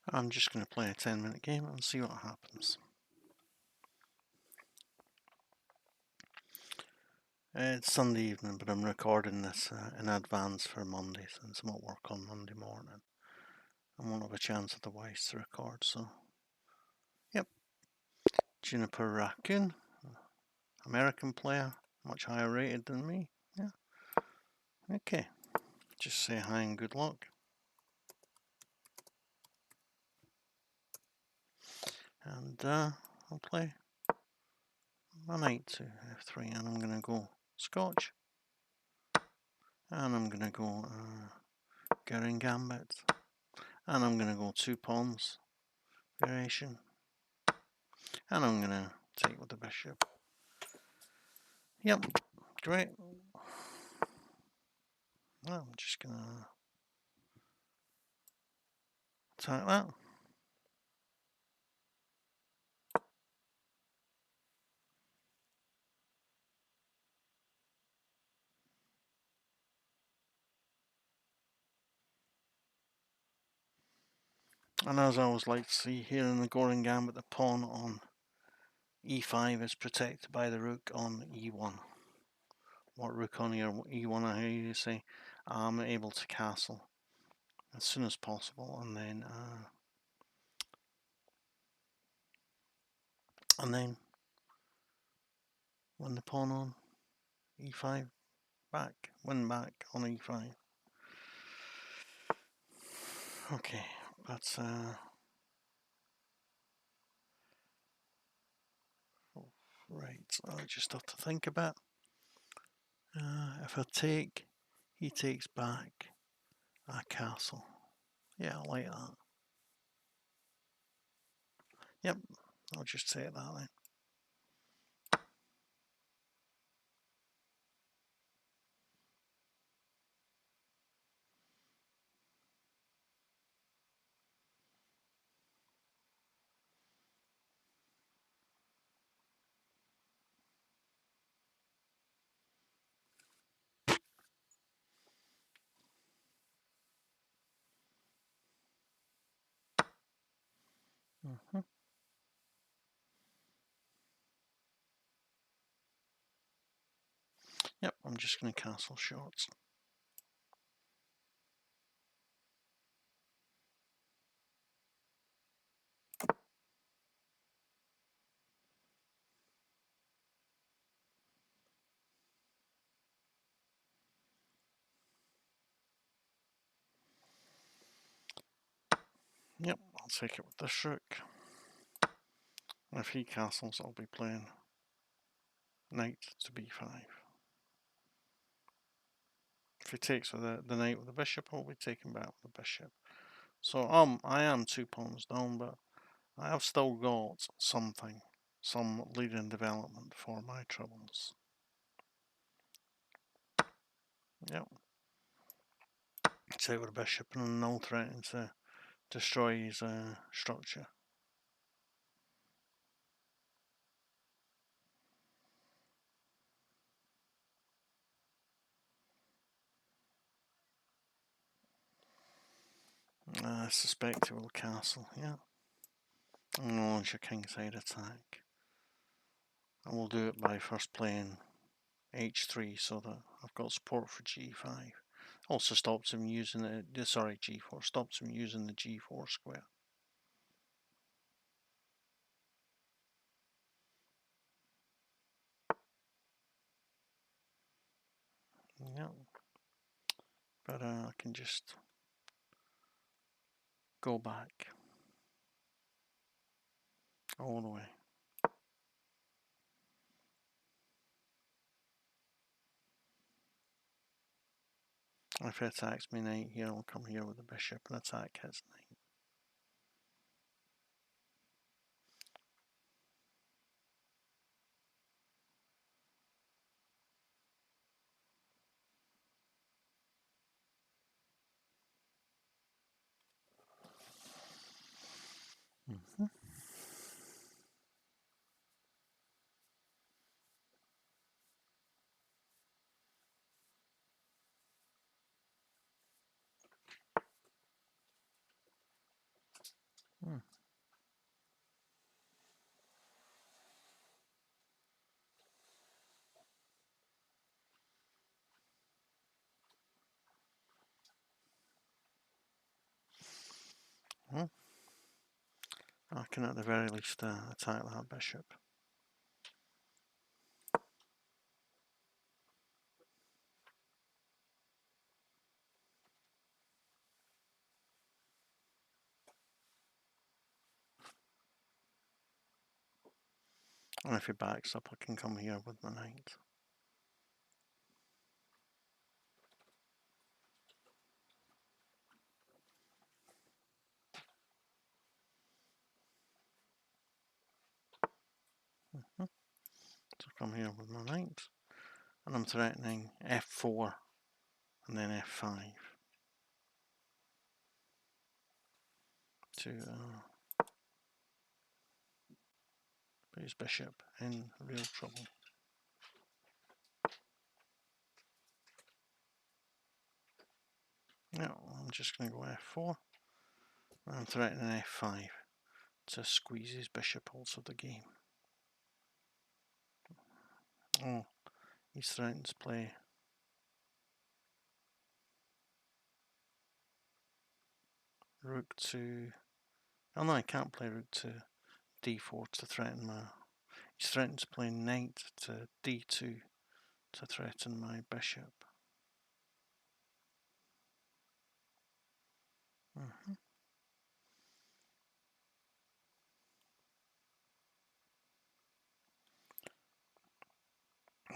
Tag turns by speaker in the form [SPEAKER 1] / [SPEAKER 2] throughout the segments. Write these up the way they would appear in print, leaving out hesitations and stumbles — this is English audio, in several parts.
[SPEAKER 1] I'm just going to play a 10-minute game and see what happens. It's Sunday evening, but I'm recording this in advance for Monday since I'm at work on Monday morning. I won't have a chance otherwise to record, so. Yep. Juniper Raccoon, American player, much higher rated than me. Yeah. Okay. Just say hi and good luck. And I'll play my knight to f3, and I'm going to go Scotch. And I'm going to go Gering Gambit. And I'm going to go 2 pawns variation. And I'm going to take with the bishop. Yep, great. Well, I'm just going to attack that. And as I always like to see here in the Goring Gambit, the pawn on e5 is protected by the rook on e1. What rook on your e1, I hear you say, I'm able to castle as soon as possible, and then win the pawn on e5 back, win back on e5. Okay, that's right. I just have to think about. If I take, he takes back a castle. Yeah, I like that. Yep, I'll just say that then. Yep, I'm just going to castle shots. Yep, I'll take it with this rook. If he castles, I'll be playing knight to b5. If he takes with the knight with the bishop, I'll be taking back with the bishop. So I am 2 pawns down, but I have still got something, some leading development for my troubles. Yep. Take with the bishop and no threatening to destroy his structure. I suspect he will castle, yeah. And launch a kingside attack. I will do it by first playing h3 so that I've got support for g5. Also stops him using the, sorry, g4, stops him using the g4 square. Yeah, but I can just go back all the way. If he attacks me knight here, I'll come here with the bishop and attack his knight. I can at the very least attack that bishop. And if he backs up, I can come here with my knight. So come here with my knight, and I'm threatening f4 and then f5 to put his bishop in real trouble. No, I'm just going to go f4. And I'm threatening f5 to squeeze his bishop out of the game. Oh, he's threatening to play rook to... Oh no, I can't play rook to d4 to threaten my... He's threatening to play knight to d2 to threaten my bishop.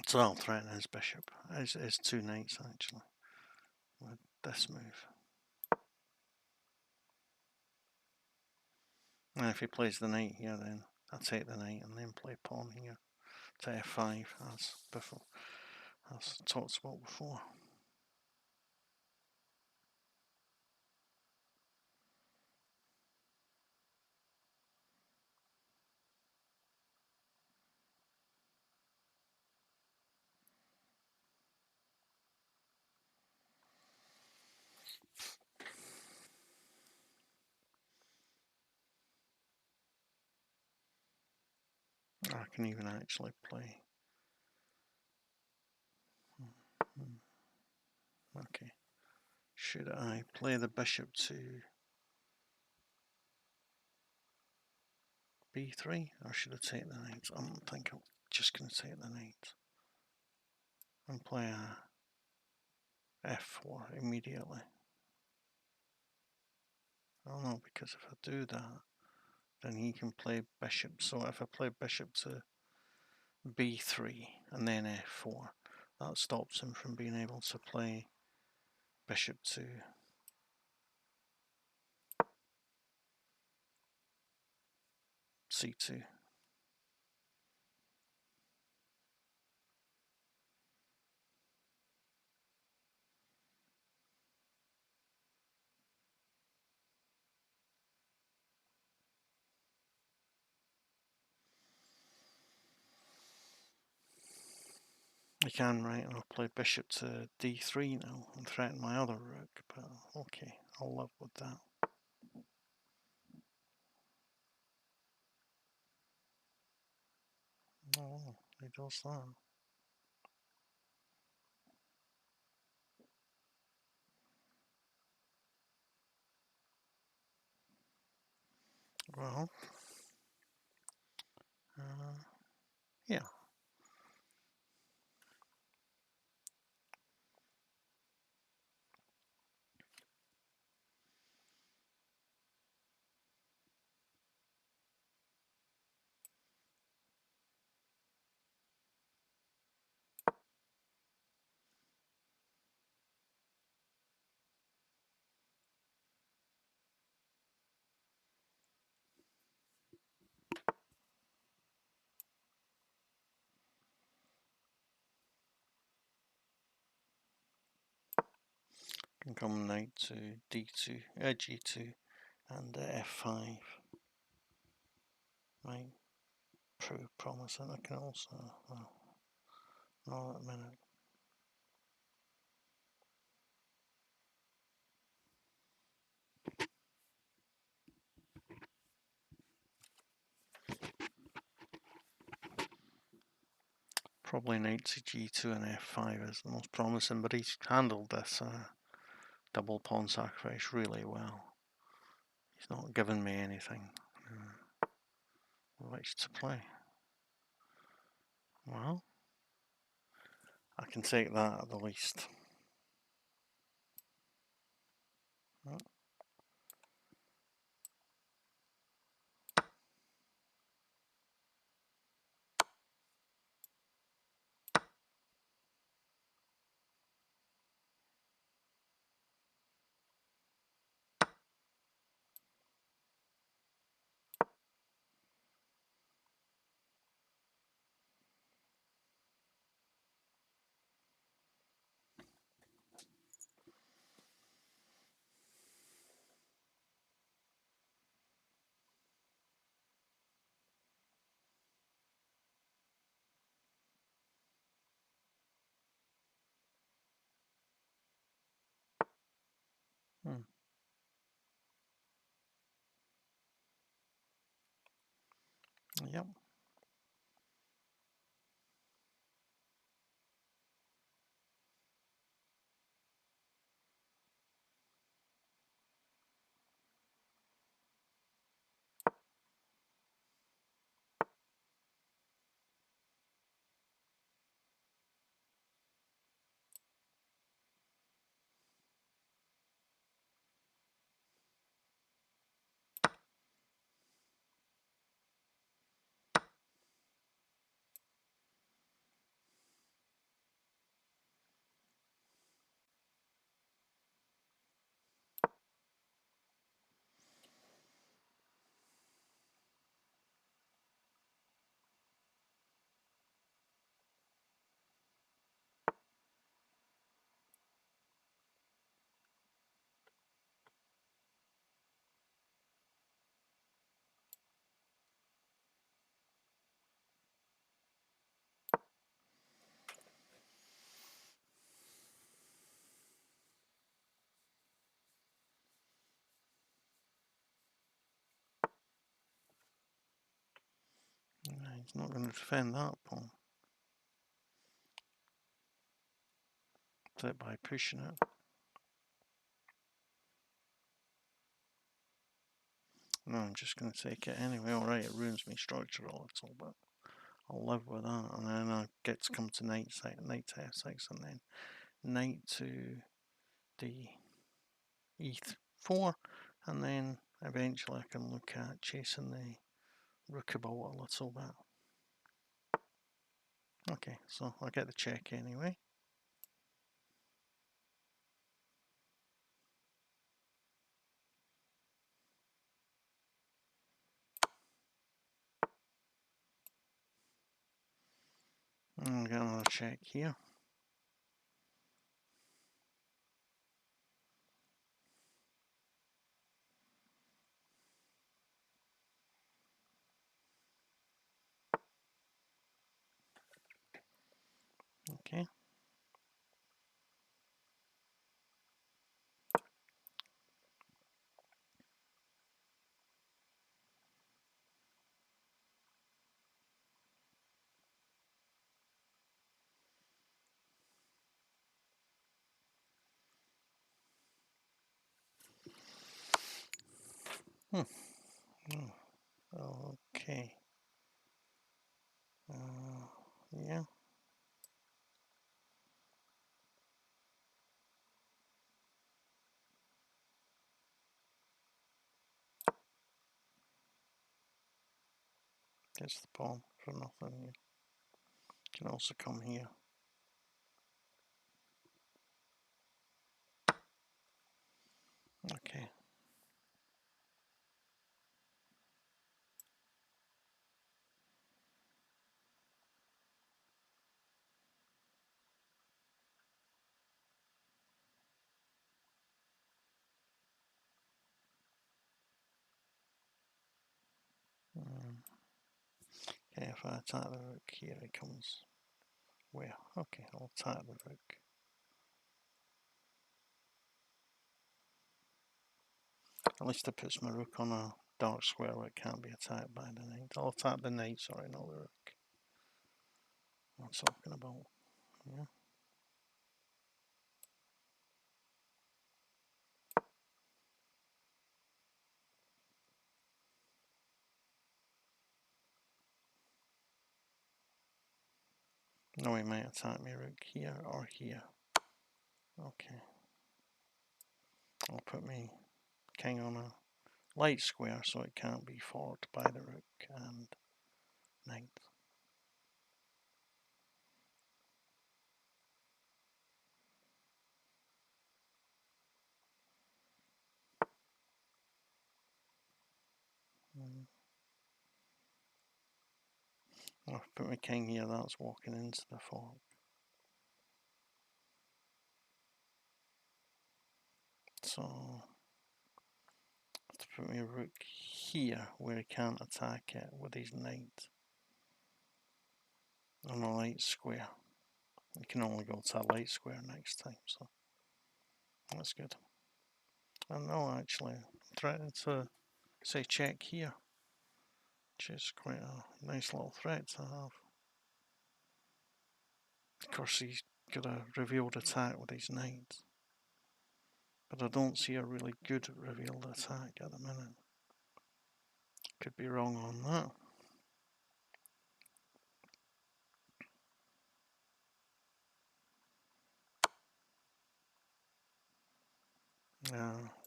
[SPEAKER 1] So I'll threaten his bishop. His two knights actually with this move. And if he plays the knight here, then I take the knight and then play pawn here to f5 as before, as talked about before. I can even actually play. Okay. Should I play the bishop to b3 or should I take the knight? I think I'm just going to take the knight and play a f4 immediately. Oh no, because if I do that, then he can play bishop. So if I play bishop to b3 and then f4, that stops him from being able to play bishop to c2. I can, right? I'll play bishop to d3 now and threaten my other rook, but okay, I'll live with that. Oh, he does that. Well, yeah. Can come knight to d2, g2, and f5. Right, prove promising. I can also, not at a minute. Probably knight to g2 and f5 is the most promising, but he's handled this double pawn sacrifice really well. He's not given me anything which to play. Well, I can take that at the least. Oh. Yep. He's not going to defend that pawn. Except by pushing it. No, I'm just going to take it anyway. Alright, it ruins my structure a little, but I'll live with that. And then I get to come to knight to f6, and then knight to d e4, and then eventually I can look at chasing the rook about a little bit. Okay, so I'll get the check anyway. And I'll get another check here. Okay. Okay. Yeah. Gets the pawn for nothing. You can also come here. Okay. Okay, if I attack the rook here, it comes where? Okay, I'll attack the rook. At least it puts my rook on a dark square where it can't be attacked by the knight. I'll attack the knight, sorry, not the rook. I'm talking about. Yeah. No, he might attack me rook here or here. Okay. I'll put me king on a light square so it can't be forked by the rook and knight. I'll put my king here, that's walking into the fork. So, I have to put my rook here where he can't attack it with his knight on a light square. You can only go to a light square next time, so that's good. And no, actually, I'm threatening to say check here, which is quite a nice little threat to have. Of course, he's got a revealed attack with his knight, but I don't see a really good revealed attack at the minute. Could be wrong on that.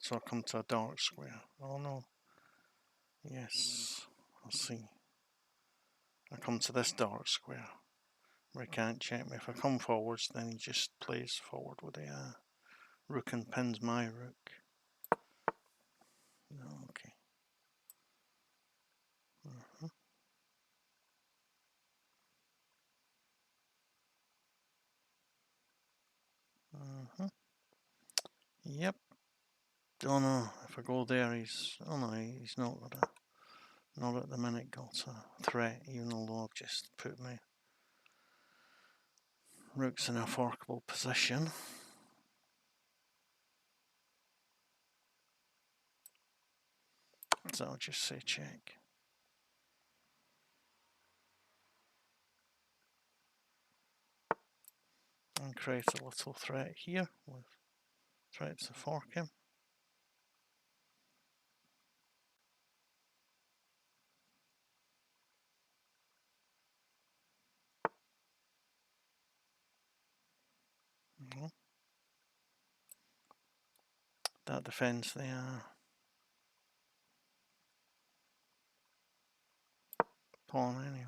[SPEAKER 1] So I'll come to a dark square. Oh no. Yes, I'll see. I come to this dark square where he can't check me. If I come forwards, then he just plays forward with the rook and pins my rook. Okay. Yep. Don't know if I go there. He's not got a. Not at the minute got a threat, even though I've just put my rooks in a forkable position. So I'll just say check. And create a little threat here with threat to fork him. That defends the pawn anyway.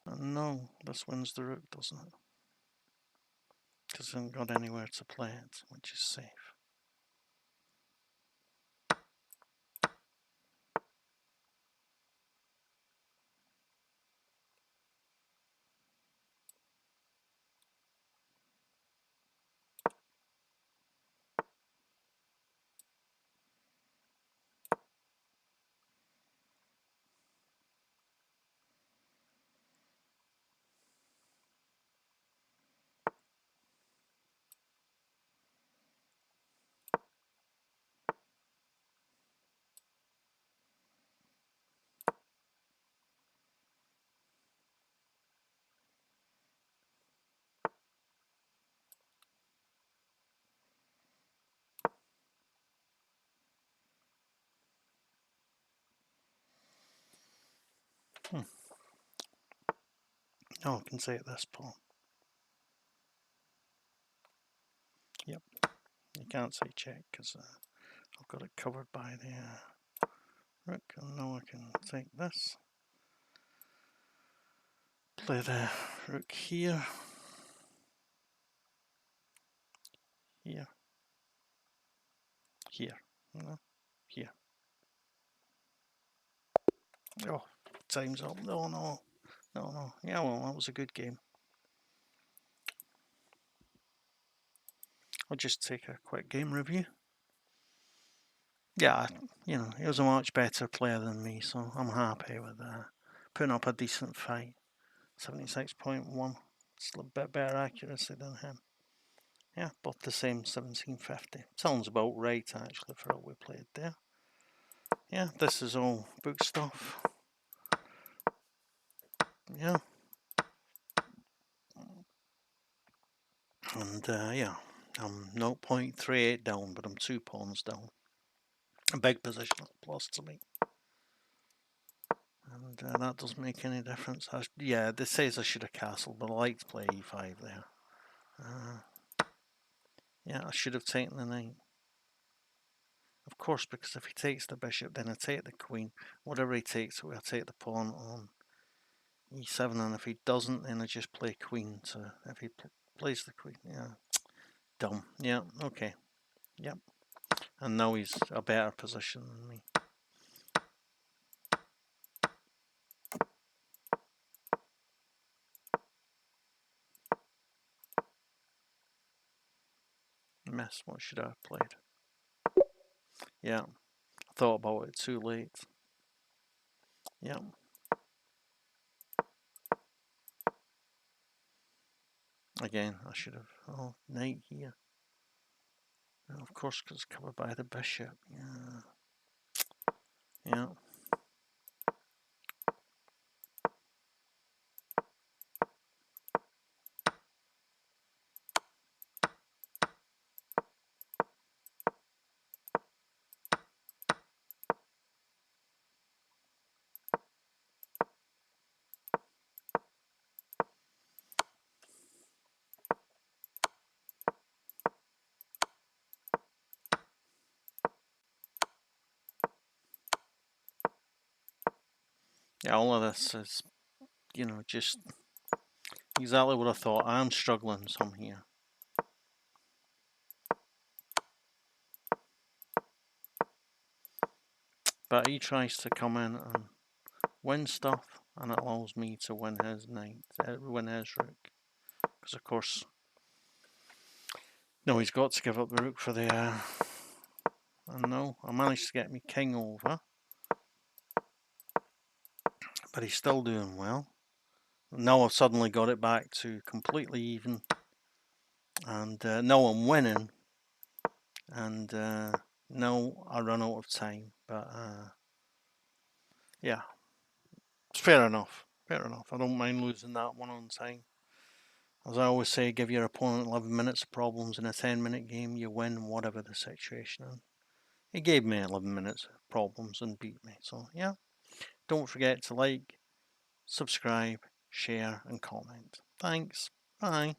[SPEAKER 1] And no, this wins the rook, doesn't it? Because it hasn't got anywhere to play it, which is safe. Oh, I can say it this pawn. Yep, you can't say check because I've got it covered by the rook, and now I can take this. Play the rook here, here, here. Here. Oh, time's up. No. Yeah, well, that was a good game. I'll just take a quick game review. Yeah, he was a much better player than me, so I'm happy with putting up a decent fight. 76.1. It's a bit better accuracy than him. Yeah, both the same 1750. Sounds about right, actually, for what we played there. Yeah, this is all book stuff. Yeah. And yeah, I'm 0.38 down, but I'm 2 pawns down. A big position plus to me. And that doesn't make any difference. Yeah, this says I should have castled, but I like to play e5 there. Yeah, I should have taken the knight. Of course, because if he takes the bishop, then I take the queen. Whatever he takes, I'll take the pawn on e7, and if he doesn't, then I just play queen. So if he plays the queen, yeah, dumb. Yeah, okay, yep. And now he's a better position than me. Miss. What should I have played? Yeah, I thought about it too late. Yeah. Again, I should have. Oh, knight here. And of course, because it's covered by the bishop. Yeah. Yeah. Yeah, all of this is, just exactly what I thought. I'm struggling some here. But he tries to come in and win stuff, and it allows me to win his knight, win his rook. Because of course, no, he's got to give up the rook for the. And no, I managed to get me king over, but he's still doing well. Now I've suddenly got it back to completely even, and now I'm winning, and now I run out of time. But yeah, it's fair enough. Fair enough. I don't mind losing that one on time. As I always say, give your opponent 11 minutes of problems in a 10-minute game, you win whatever the situation is. He gave me 11 minutes of problems and beat me. So yeah, don't forget to like, subscribe, share and comment. Thanks. Bye.